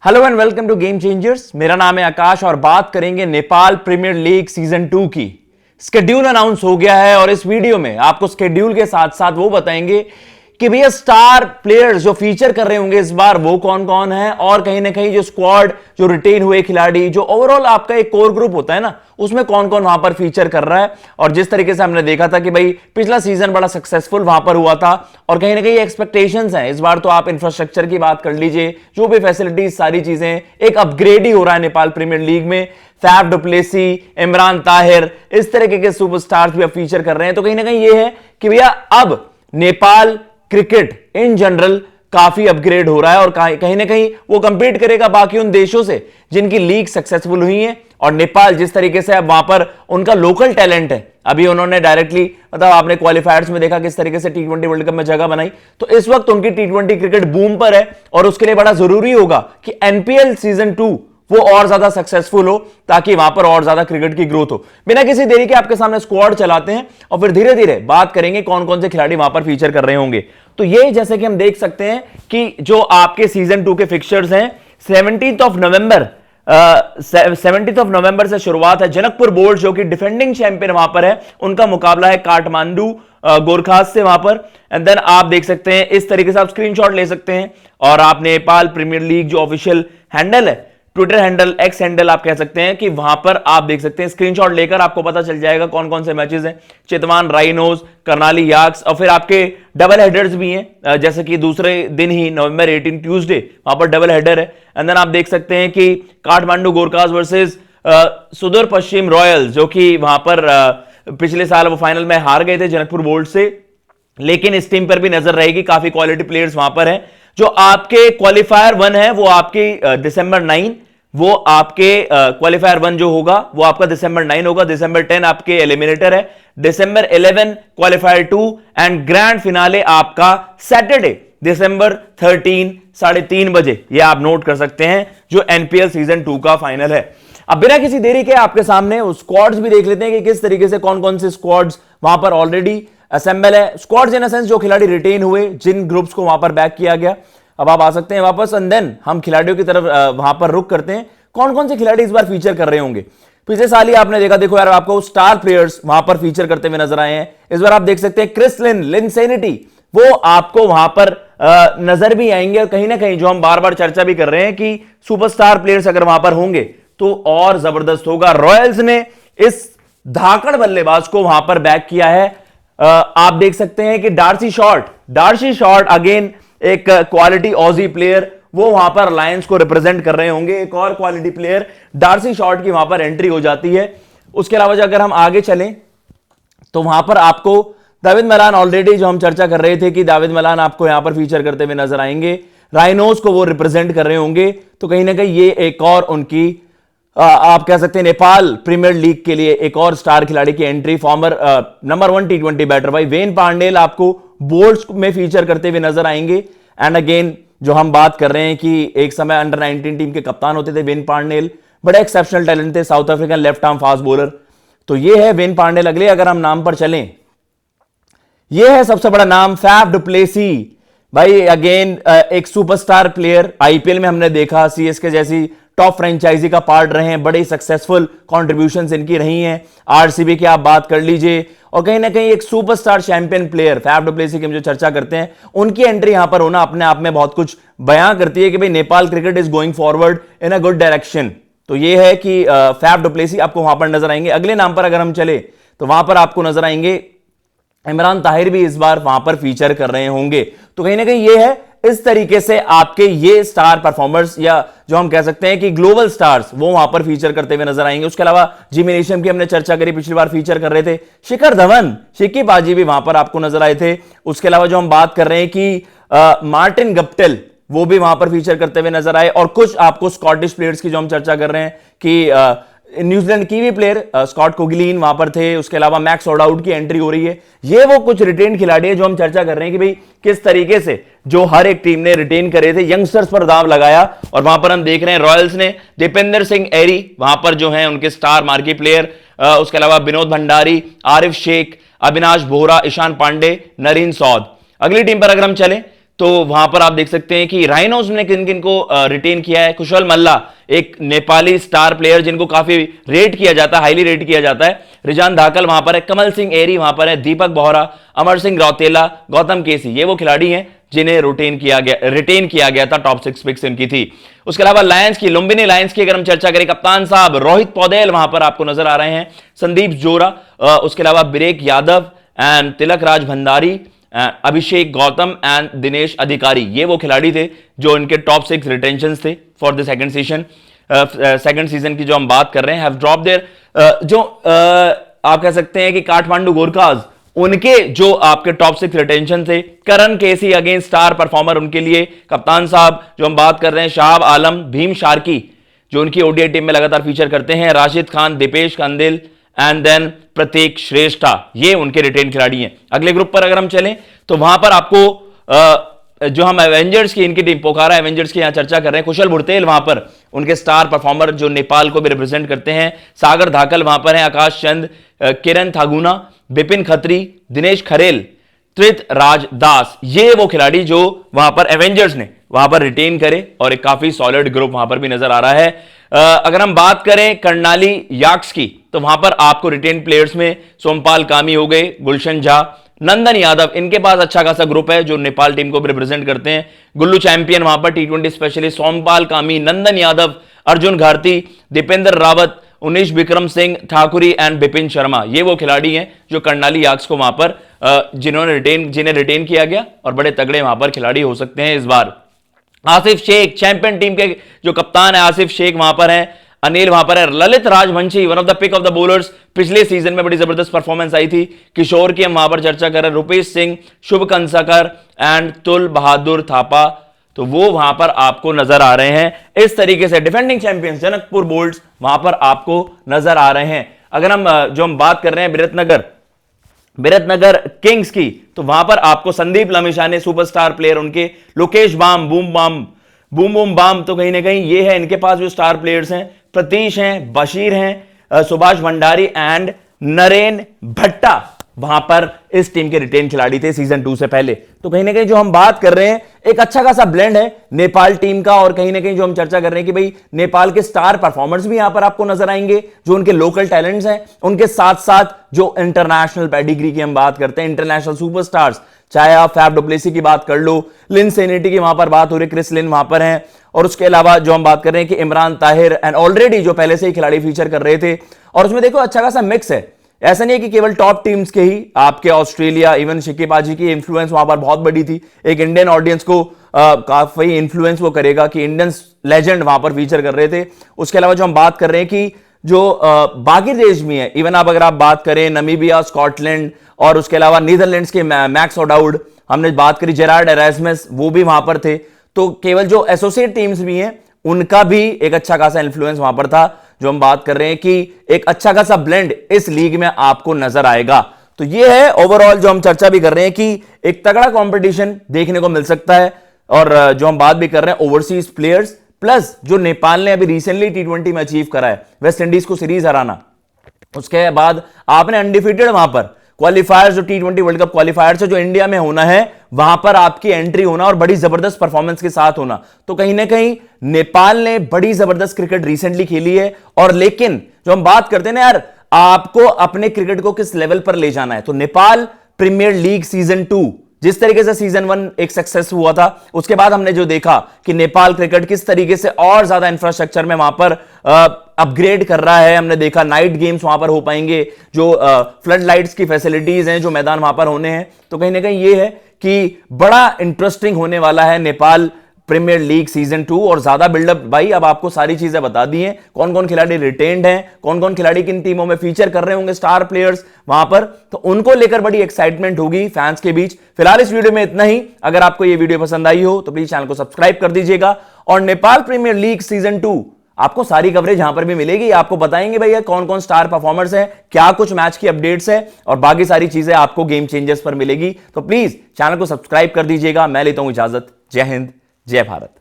Hello and welcome to game changers. मेरा नाम है आकाश और बात करेंगे नेपाल प्रीमियर लीग सीजन 2 की। स्केड्यूल अनाउंस हो गया है और इस वीडियो में आपको स्केड्यूल के साथ साथ वो बताएंगे कि भैया स्टार प्लेयर्स जो फीचर कर रहे होंगे इस बार वो कौन कौन है, और कहीं ना कहीं जो स्क्वाड जो रिटेन हुए खिलाड़ी, जो ओवरऑल आपका एक कोर ग्रुप होता है ना, उसमें कौन कौन वहां पर फीचर कर रहा है। और जिस तरीके से हमने देखा था कि भाई पिछला सीजन बड़ा सक्सेसफुल वहां पर हुआ था और कहीं ना कहीं एक्सपेक्टेशंस हैं इस बार, तो आप इंफ्रास्ट्रक्चर की बात कर लीजिए, जो भी फैसिलिटीज सारी चीजें, एक अपग्रेड ही हो रहा है नेपाल प्रीमियर लीग में। Faf du Plessis, Imran Tahir, इस तरीके के सुपरस्टार्स भी अब फीचर कर रहे हैं। तो कहीं ना कहीं ये है कि भैया अब नेपाल क्रिकेट इन जनरल काफी अपग्रेड हो रहा है और कहीं ना कहीं वो कंपीट करेगा बाकी उन देशों से जिनकी लीग सक्सेसफुल हुई है। और नेपाल जिस तरीके से अब वहां पर उनका लोकल टैलेंट है, अभी उन्होंने डायरेक्टली मतलब आपने क्वालिफायर्स में देखा किस तरीके से T20 वर्ल्ड कप में जगह बनाई, तो इस वक्त उनकी T20 क्रिकेट बूम पर है और उसके लिए बड़ा जरूरी होगा कि एनपीएल सीजन 2 वो और ज्यादा सक्सेसफुल हो ताकि वहां पर और ज्यादा क्रिकेट की ग्रोथ हो। बिना किसी देरी के आपके सामने स्क्वाड चलाते हैं और फिर धीरे धीरे बात करेंगे कौन कौन से खिलाड़ी वहां पर फीचर कर रहे होंगे। तो ये जैसे कि हम देख सकते हैं कि जो आपके सीजन 2 के फिक्चर्स हैं 17th ऑफ नवंबर से शुरुआत है। जनकपुर बोल्ट्स जो कि डिफेंडिंग चैंपियन वहां पर है, उनका मुकाबला है काठमांडू गोरखास से वहां पर। एंड देन आप देख सकते हैं इस तरीके से आप स्क्रीनशॉट ले सकते हैं और आप नेपाल प्रीमियर लीग जो ऑफिशियल हैंडल है, ट्विटर हैंडल, एक्स हैंडल आप कह सकते हैं, कि वहां पर आप देख सकते हैं। स्क्रीनशॉट लेकर आपको पता चल जाएगा कौन कौन से मैचेस हैं। चितवान राइनोज, करनाली याक्स, और फिर आपके डबल हेडर्स भी हैं, जैसे कि दूसरे दिन ही नवंबर 18 ट्यूसडे वहां पर डबल हेडर है। एंड देन आप देख सकते हैं कि काठमांडू गोरखास वर्सेस सुदूर पश्चिम रॉयल्स, जो कि वहां पर पिछले साल वो फाइनल में हार गए थे जनकपुर बोल्ट से, लेकिन इस टीम पर भी नजर रहेगी, काफी क्वालिटी प्लेयर्स वहां पर हैं। जो आपके क्वालिफायर 1 है वो आपकी दिसंबर 9, वो आपके क्वालिफायर 1 जो होगा वो आपका दिसंबर 9 होगा। दिसंबर 10 आपके एलिमिनेटर है, दिसंबर 11 क्वालिफायर 2 एंड ग्रैंड फिनाले आपका सैटरडे दिसंबर 13 3:30 बजे। ये आप नोट कर सकते हैं जो एनपीएल सीजन 2 का फाइनल है। अब बिना किसी देरी के आपके सामने स्क्वाड्स भी देख लेते हैं कि किस तरीके से कौन कौन से स्क्वाड्स वहां पर ऑलरेडी असेंबल है। स्क्वाड्स इन सेंस जो खिलाड़ी रिटेन हुए, जिन ग्रुप्स को वहां पर बैक किया गया। अब आप आ सकते हैं वापस एंड देन हम खिलाड़ियों की तरफ वहां पर रुक करते हैं कौन कौन से खिलाड़ी इस बार फीचर कर रहे होंगे। पिछले साल ही आपने देखा, देखो यार, आपको स्टार प्लेयर्स वहां पर फीचर करते हुए नजर आए हैं। इस बार आप देख सकते हैं क्रिस लिनसेनिटी, वो आपको वहां पर नजर भी आएंगे। और कहीं ना कहीं जो हम बार बार चर्चा भी कर रहे हैं कि सुपरस्टार प्लेयर्स अगर वहां पर होंगे तो और जबरदस्त होगा। रॉयल्स ने इस धाकड़ बल्लेबाज को वहां पर बैक किया है। आप देख सकते हैं कि डार्सी शॉर्ट अगेन एक क्वालिटी ऑजी प्लेयर, वो वहां पर लायंस को रिप्रेजेंट कर रहे होंगे। एक और क्वालिटी प्लेयर डार्सी शॉर्ट की वहां पर एंट्री हो जाती है। उसके अलावा अगर हम आगे चलें तो वहां पर आपको दाविद मलान, ऑलरेडी जो हम चर्चा कर रहे थे कि दाविद मलान आपको यहां पर फीचर करते हुए नजर आएंगे। राइनोज को वो रिप्रेजेंट कर रहे होंगे। तो कहीं ना कहीं ये एक और उनकी आप कह सकते हैं नेपाल प्रीमियर लीग के लिए एक और स्टार खिलाड़ी की entry. Former number 1 T20 batter भाई वेन पांडेल आपको बोल्ट्स में फीचर करते हुए नजर आएंगे। एंड अगेन जो हम बात कर रहे हैं कि एक समय अंडर 19 टीम के कप्तान होते थे वेन पांडेल, बड़े एक्सेप्शनल टैलेंट थे, south African left arm fast bowler. तो ये है वेन पांडेल। अगले अगर हम नाम पर चलें, ये है सबसे बड़ा नाम फैफ डु प्लेसी भाई। अगेन एक सुपरस्टार प्लेयर, आईपीएल में हमने देखा सीएसके जैसी टॉप फ्रेंचाइजी का पार्ट रहे हैं, बड़ी सक्सेसफुल कंट्रीब्यूशंस इनकी रही हैं। आरसीबी की आप बात कर लीजिए, और कहीं ना कहीं एक superstar champion player Faf du Plessis की हम जो चर्चा करते हैं, उनकी एंट्री यहां पर होना अपने आप में बहुत कुछ बयां करती है कि भाई Nepal cricket is going forward in a good direction. तो ये है कि फैफ डु प्लेसी आपको वहां पर नजर आएंगे। अगले नाम पर अगर हम चले तो वहां पर आपको नजर आएंगे इमरान ताहिर भी इस बार वहां पर फीचर कर रहे होंगे। तो कहीं ना कहीं ये है, इस तरीके से आपके ये स्टार परफॉर्मर्स या जो हम कह सकते हैं कि ग्लोबल स्टार्स वो वहां पर फीचर करते हुए नजर आएंगे। उसके अलावा जिमी नेशम की हमने चर्चा करी, पिछली बार फीचर कर रहे थे। शिखर धवन, शिकी पाजी भी वहां पर आपको नजर आए थे। उसके अलावा जो हम बात कर रहे हैं कि मार्टिन गप्टिल, वो भी वहां पर फीचर करते हुए नजर आए। और कुछ आपको स्कॉटिश प्लेयर्स की जो हम चर्चा कर रहे हैं कि न्यूजीलैंड की भी प्लेयर स्कॉट कोगलिन वहां पर थे। उसके अलावा मैक्स ओडाउट की एंट्री हो रही है। ये वो कुछ रिटेन खिलाड़ी है जो हम चर्चा कर रहे हैं कि भाई किस तरीके से जो हर एक टीम ने रिटेन करे थे, यंगस्टर्स पर दाव लगाया। और वहां पर हम देख रहे हैं रॉयल्स ने दीपेंद्र सिंह एरी वहां पर जो है उनके स्टार मार्की प्लेयर, उसके अलावा विनोद भंडारी, आरिफ शेख, अविनाश बोहरा, ईशान पांडे, नरीन सौद। अगली टीम पर अगर हम चलें तो वहां पर आप देख सकते हैं कि राइनोज ने किन किन को रिटेन किया है। कुशल मल्ला, एक नेपाली स्टार प्लेयर जिनको काफी रेट किया जाता है, हाईली रेट किया जाता है। रिजान धाकल वहां पर है, कमल सिंह एरी वहां पर है, दीपक बोहरा, अमर सिंह रौतेला, गौतम केसी, ये वो खिलाड़ी हैं जिन्हें रिटेन किया गया था। टॉप 6 पिक्स इनकी थी। उसके अलावा लायंस की, लुम्बिनी लायंस की अगर हम चर्चा करें, कप्तान साहब रोहित पौडेल वहां पर आपको नजर आ रहे हैं, संदीप जोरा, उसके अलावा break Yadav and Tilak Raj Bhandari, Abhishek Gautam and Dinesh अधिकारी, ये वो खिलाड़ी थे जो इनके टॉप 6 रिटेंशन थे फॉर द सेकंड सीजन की जो हम बात कर रहे हैं। हैव ड्रॉप देयर, जो आप कह सकते हैं कि काठमांडू गोरखाज, उनके जो आपके टॉप 6 रिटेंशन थे। करण केसी अगेंस्ट स्टार परफॉर्मर, उनके लिए कप्तान साहब जो हम बात कर रहे हैं, शाहब आलम, भीम शार्की जो उनकी ओडीआई टीम में लगातार फीचर करते हैं, राशिद खान, दीपेश कंदिल एंड देन प्रतीक श्रेष्ठा, ये उनके रिटेन खिलाड़ी हैं। अगले ग्रुप पर अगर हम चलें तो वहां पर आपको जो हम एवेंजर्स की, इनकी टीम पोकारा एवेंजर्स की यहां चर्चा कर रहे हैं, कुशल भुरतेल वहां पर उनके स्टार परफॉर्मर जो नेपाल को भी रिप्रेजेंट करते हैं, सागर धाकल वहां पर हैं, आकाश चंद, किरण थागुना, बिपिन खत्री, दिनेश खरेल, त्रित राज दास, ये वो खिलाड़ी जो वहां पर एवेंजर्स ने वहां पर रिटेन करे और एक काफी सॉलिड ग्रुप वहां पर भी नजर आ रहा है। अगर हम बात करें कर्नाली याक्स की, तो वहां पर आपको रिटेन प्लेयर्स में सोमपाल कामी हो गए, गुलशन झा, नंदन यादव, इनके पास अच्छा खासा ग्रुप है जो नेपाल टीम को भी रिप्रेजेंट करते हैं। गुल्लू चैंपियन वहां पर टी20 स्पेशलिस्ट सोमपाल कामी, नंदन यादव, अर्जुन घारती, दीपेंद्र रावत, उनीश विक्रम सिंह ठाकुरी एंड बिपिन शर्मा, ये वो खिलाड़ी हैं जो कर्नाली याक्स को वहां पर जिन्हें रिटेन किया गया और बड़े तगड़े वहां पर खिलाड़ी हो सकते हैं इस बार। आसिफ शेख, चैंपियन टीम के जो कप्तान है आसिफ शेख वहां पर है, अनिल वहां पर है, Lalit Rajbanshi one of the pick of the bowlers, पिछले सीजन में बड़ी जबरदस्त परफॉर्मेंस आई थी। किशोर की हम वहां पर चर्चा कर रहे हैं, रुपेश सिंह, शुभ कंसाकर एंड तुल बहादुर थापा, तो वो वहां पर आपको नजर आ रहे हैं। इस तरीके से डिफेंडिंग चैंपियंस जनकपुर बोल्ट्स वहां पर आपको नजर आ रहे हैं। अगर हम बात कर रहे हैं बिरतनगर किंग्स की, तो वहां पर आपको संदीप लमिशाने, सुपरस्टार प्लेयर उनके, लोकेश बाम, बूम बाम, तो कहीं ना कहीं ये है इनके पास जो स्टार प्लेयर्स हैं। प्रतीश हैं, बशीर हैं, सुभाष भंडारी एंड नरेन भट्टा वहां पर इस टीम के रिटेन खिलाड़ी थे सीजन 2 से पहले। तो कहीं ना कहीं जो हम बात कर रहे हैं एक अच्छा खासा ब्लेंड है नेपाल टीम का, और कहीं ना कहीं जो हम चर्चा कर रहे हैं कि भाई नेपाल के स्टार परफॉर्मर्स भी यहां पर आपको नजर आएंगे, जो उनके लोकल टैलेंट्स हैं, उनके साथ साथ जो इंटरनेशनल पेडिग्री की हम बात करते हैं, इंटरनेशनल सुपरस्टार्स, चाहे आप फैफ डुप्लेसी की बात कर लो, लिन सेनेटी की वहां पर बात हो रही, क्रिस लिन वहां पर हैं, और उसके अलावा जो हम बात कर रहे हैं कि इमरान ताहिर एंड ऑलरेडी जो पहले से ही खिलाड़ी फीचर कर रहे थे। और उसमें देखो अच्छा खासा मिक्स है, ऐसा नहीं है कि केवल टॉप टीम्स के ही, आपके ऑस्ट्रेलिया, इवन शिकीबाजी की इंफ्लुएंस वहां पर बहुत बड़ी थी। एक इंडियन ऑडियंस को काफी इंफ्लुएंस वो करेगा कि इंडियन लेजेंड वहां पर फीचर कर रहे थे। उसके अलावा जो हम बात कर रहे हैं कि जो बाकी देश भी है, इवन अगर आप बात करें नमीबिया, स्कॉटलैंड, और उसके अलावा नीदरलैंड्स के मैक्स ओडाउड, हमने बात करी जेरार्ड एरास्मस, वो भी वहां पर थे। तो केवल जो एसोसिएट टीम्स भी हैं उनका भी एक अच्छा खासा इंफ्लुएंस वहां पर था। जो हम बात कर रहे हैं कि एक अच्छा खासा ब्लेंड इस लीग में आपको नजर आएगा। तो ये है ओवरऑल जो हम चर्चा भी कर रहे हैं कि एक तगड़ा कंपटीशन देखने को मिल सकता है। और जो हम बात भी कर रहे हैं ओवरसीज प्लेयर्स प्लस जो नेपाल ने अभी रिसेंटली टी20 में अचीव करा है, वेस्ट इंडीज को सीरीज हराना, उसके बाद आपने अनडिफीटेड वहां पर क्वालिफायर्स, जो टी20 वर्ल्ड कप क्वालिफायर्स है जो इंडिया में होना है, वहां पर आपकी एंट्री होना और बड़ी जबरदस्त परफॉर्मेंस के साथ होना। तो कहीं ना कहीं नेपाल ने बड़ी जबरदस्त क्रिकेट रिसेंटली खेली है। और लेकिन जो हम बात करते हैं ना यार, आपको अपने क्रिकेट को किस लेवल पर ले जाना है, तो नेपाल प्रीमियर लीग सीजन 2 जिस तरीके से सीजन 1 एक सक्सेस हुआ था, उसके बाद हमने जो देखा कि नेपाल क्रिकेट किस तरीके से और ज्यादा इंफ्रास्ट्रक्चर में वहां पर अपग्रेड कर रहा है। हमने देखा नाइट गेम्स वहां पर हो पाएंगे, जो फ्लड लाइट्स की फैसिलिटीज हैं जो मैदान वहां पर होने हैं। तो कहीं ना कहीं ये है कि बड़ा इंटरेस्टिंग होने वाला है नेपाल प्रीमियर लीग सीजन 2। और ज्यादा बिल्डअप भाई अब आपको सारी चीजें बता दी हैं, कौन कौन खिलाड़ी रिटेन्ड हैं, कौन कौन खिलाड़ी किन टीमों में फीचर कर रहे होंगे, स्टार प्लेयर्स वहां पर, तो उनको लेकर बड़ी एक्साइटमेंट होगी फैंस के बीच। फिलहाल इस वीडियो में इतना ही। अगर आपको यह वीडियो पसंद आई हो तो प्लीज चैनल को सब्सक्राइब कर दीजिएगा। और नेपाल प्रीमियर लीग सीजन 2 आपको सारी कवरेज यहां पर भी मिलेगी, आपको बताएंगे भैया कौन कौन स्टार परफॉर्मर्स हैं, क्या कुछ मैच की अपडेट्स है, और बाकी सारी चीजें आपको गेम चेंजर्स पर मिलेगी। तो प्लीज चैनल को सब्सक्राइब कर दीजिएगा। मैं लेता हूं इजाजत। जय हिंद, जय भारत।